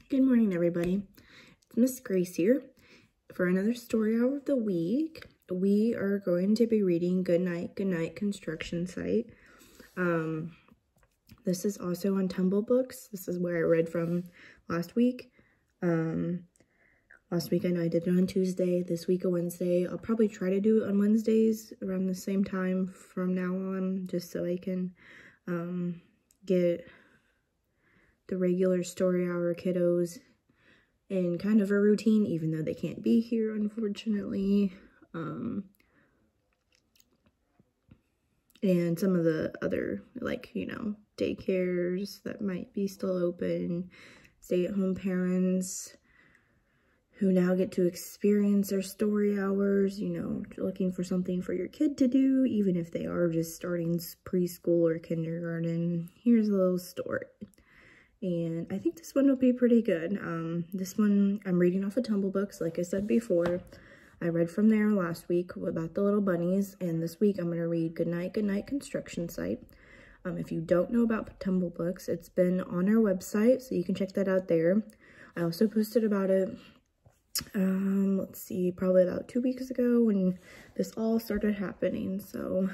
Good morning, everybody. It's Miss Grace here for another story hour of the week. We are going to be reading Goodnight, Goodnight construction site. This is also on Tumble Books. This is where I read from last week. Last week I know I did it on Tuesday, this week a Wednesday. I'll probably try to do it on Wednesdays around the same time from now on, just so I can get the regular story hour kiddos in kind of a routine, even though they can't be here, unfortunately. And some of the other, like, you know, daycares that might be still open, stay-at-home parents who now get to experience their story hours, you know, looking for something for your kid to do, even if they are just starting preschool or kindergarten. Here's a little story. And I think this one will be pretty good. This one, I'm reading off of Tumble Books, like I said before. I read from there last week about the little bunnies, and this week I'm going to read Goodnight, Goodnight construction site. If you don't know about Tumble Books, it's been on our website, so you can check that out there. I also posted about it, let's see, probably about 2 weeks ago when this all started happening, so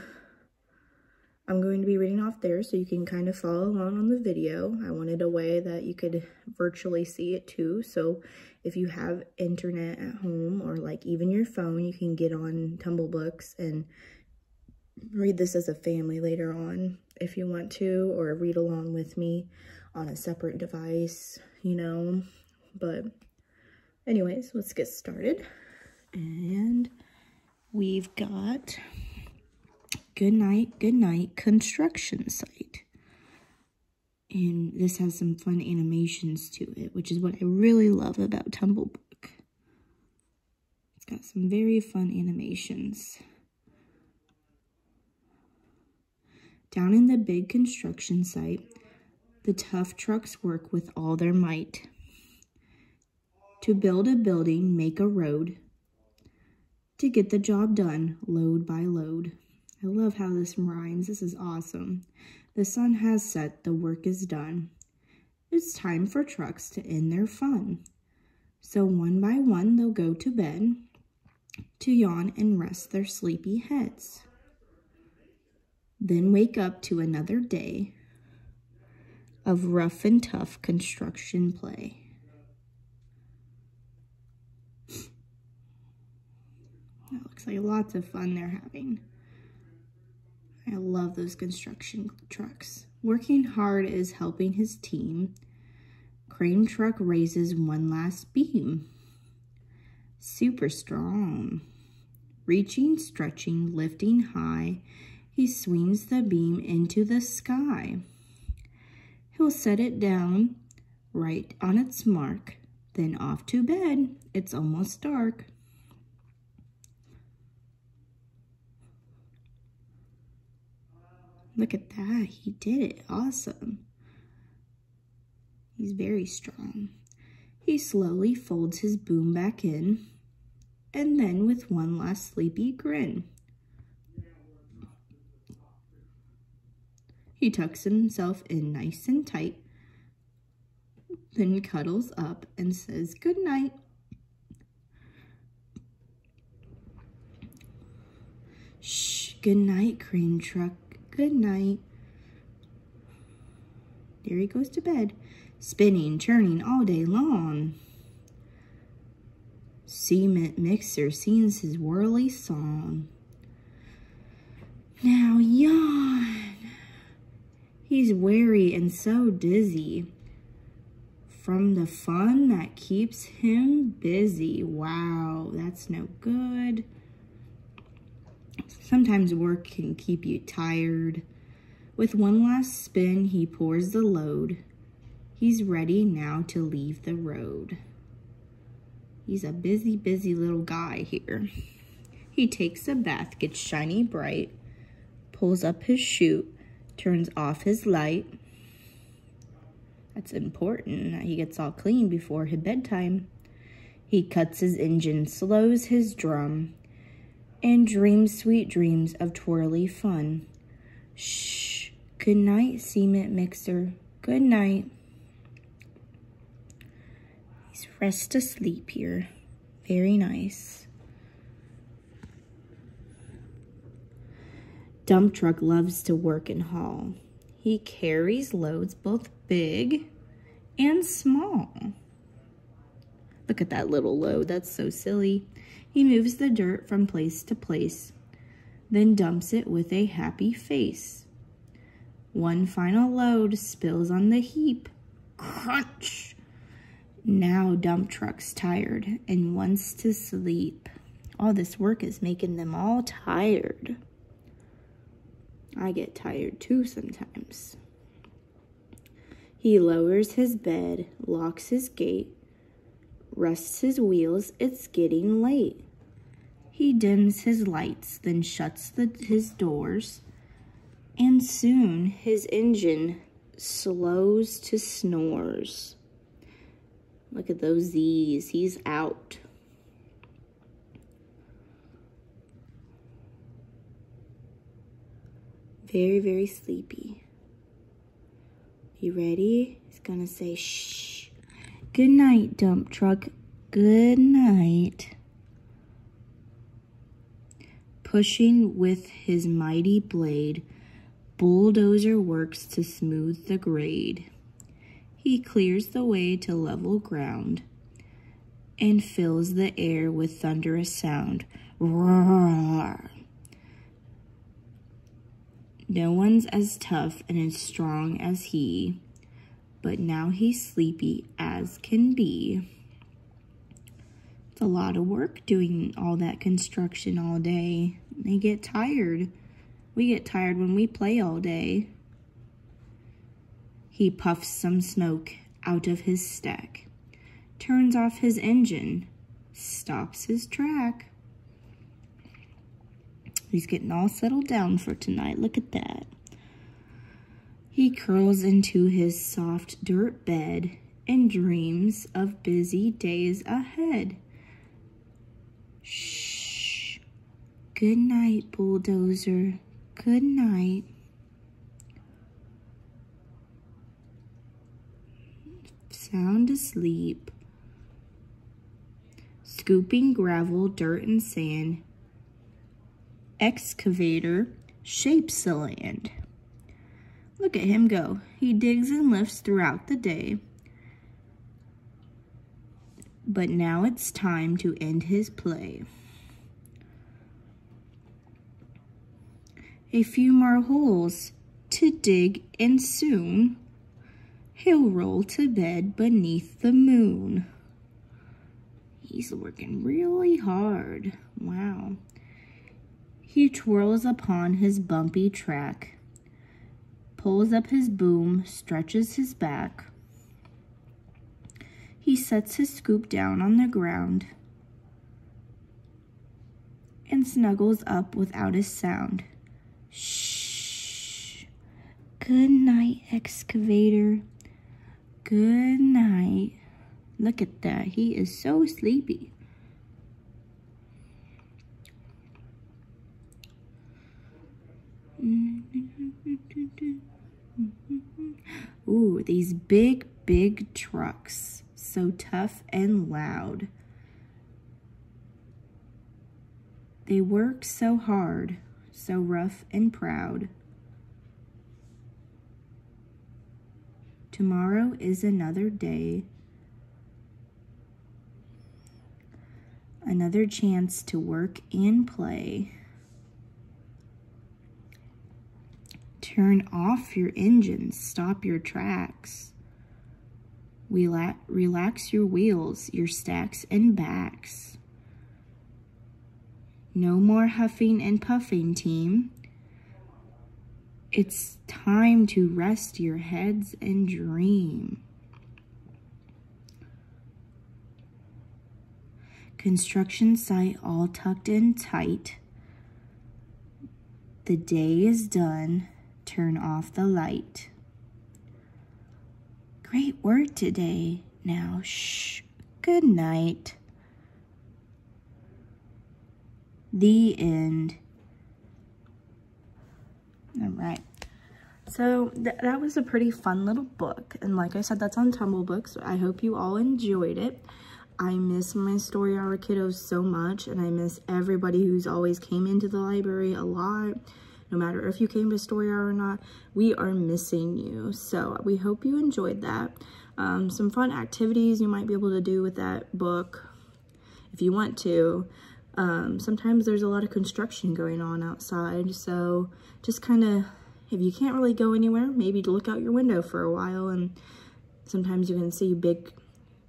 I'm going to be reading off there so you can kind of follow along on the video. I wanted a way that you could virtually see it too. So if you have internet at home or like even your phone, you can get on Tumble Books and read this as a family later on if you want to, or read along with me on a separate device, you know. But anyways, let's get started. And we've got Goodnight, Goodnight construction site. And this has some fun animations to it, which is what I really love about Tumble Book. It's got some very fun animations. Down in the big construction site, the tough trucks work with all their might. To build a building, make a road. To get the job done, load by load. I love how this rhymes. This is awesome. The sun has set, the work is done. It's time for trucks to end their fun. So one by one they'll go to bed, to yawn and rest their sleepy heads. Then wake up to another day of rough and tough construction play. That looks like lots of fun they're having. I love those construction trucks. Working hard is helping his team. Crane truck raises one last beam. Super strong. Reaching, stretching, lifting high, he swings the beam into the sky. He'll set it down right on its mark, then off to bed. It's almost dark. Look at that, he did it, awesome. He's very strong. He slowly folds his boom back in, and then with one last sleepy grin, he tucks himself in nice and tight, then cuddles up and says good night. Shh, good night, crane truck. Good night. There he goes to bed, spinning, churning all day long. Cement mixer sings his whirly song. Now yawn. He's weary and so dizzy from the fun that keeps him busy. Wow, that's no good. Sometimes work can keep you tired. With one last spin, he pours the load. He's ready now to leave the road. He's a busy, busy little guy here. He takes a bath, gets shiny bright, pulls up his chute, turns off his light. That's important that he gets all clean before his bedtime. He cuts his engine, slows his drum, and dreams sweet dreams of twirly fun. Shh, good night, cement mixer, good night. He's rest asleep here. Very nice. Dump truck loves to work and haul. He carries loads both big and small. Look at that little load, that's so silly. He moves the dirt from place to place, then dumps it with a happy face. One final load spills on the heap. Crunch! Now dump truck's tired and wants to sleep. All this work is making them all tired. I get tired too sometimes. He lowers his bed, locks his gate, rests his wheels, it's getting late. He dims his lights, then shuts his doors, and soon his engine slows to snores. Look at those Z's, he's out. Very, very sleepy. You ready? He's gonna say, shh. Good night, dump truck. Good night. Pushing with his mighty blade, bulldozer works to smooth the grade. He clears the way to level ground and fills the air with thunderous sound. Roar! No one's as tough and as strong as he, but now he's sleepy as can be. It's a lot of work doing all that construction all day. They get tired. We get tired when we play all day. He puffs some smoke out of his stack, turns off his engine, stops his track. He's getting all settled down for tonight. Look at that. He curls into his soft dirt bed and dreams of busy days ahead. Shh. Good night, bulldozer. Good night. Sound asleep. Scooping gravel, dirt, and sand. Excavator shapes the land. Look at him go. He digs and lifts throughout the day. But now it's time to end his play. A few more holes to dig and soon he'll roll to bed beneath the moon. He's working really hard. Wow. He twirls upon his bumpy track, pulls up his boom, stretches his back. He sets his scoop down on the ground and snuggles up without a sound. Shh. Good night, excavator. Good night. Look at that. He is so sleepy. Ooh, these big, big trucks. So tough and loud. They work so hard, so rough and proud. Tomorrow is another day. Another chance to work and play. Turn off your engines, stop your tracks. Relax your wheels, your stacks and backs. No more huffing and puffing, team. It's time to rest your heads and dream. Construction site all tucked in tight. The day is done. Turn off the light. Great work today. Now, shh. Good night. The end. All right. So that was a pretty fun little book. And like I said, that's on Tumble Books. I hope you all enjoyed it. I miss my story hour kiddos so much, and I miss everybody who's always came into the library a lot. No matter if you came to story hour or not, we are missing you. So we hope you enjoyed that. Some fun activities you might be able to do with that book if you want to. Sometimes there's a lot of construction going on outside, so just kind of, if you can't really go anywhere, maybe look out your window for a while, and sometimes you can see big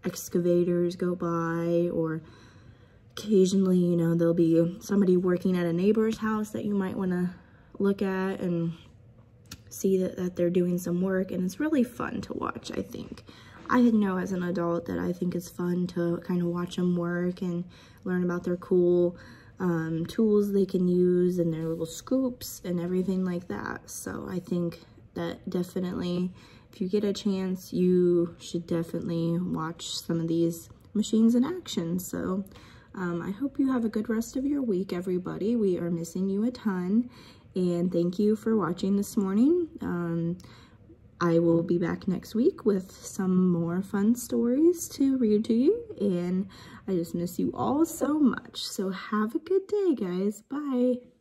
excavators go by, or occasionally, you know, there'll be somebody working at a neighbor's house that you might want to look at and see that they're doing some work, and it's really fun to watch, I think. I know as an adult that I think it's fun to kind of watch them work and learn about their cool tools they can use and their little scoops and everything like that. So I think that definitely, if you get a chance, you should definitely watch some of these machines in action. So I hope you have a good rest of your week, everybody. We are missing you a ton, and thank you for watching this morning. I will be back next week with some more fun stories to read to you, and I just miss you all so much. So have a good day, guys. Bye.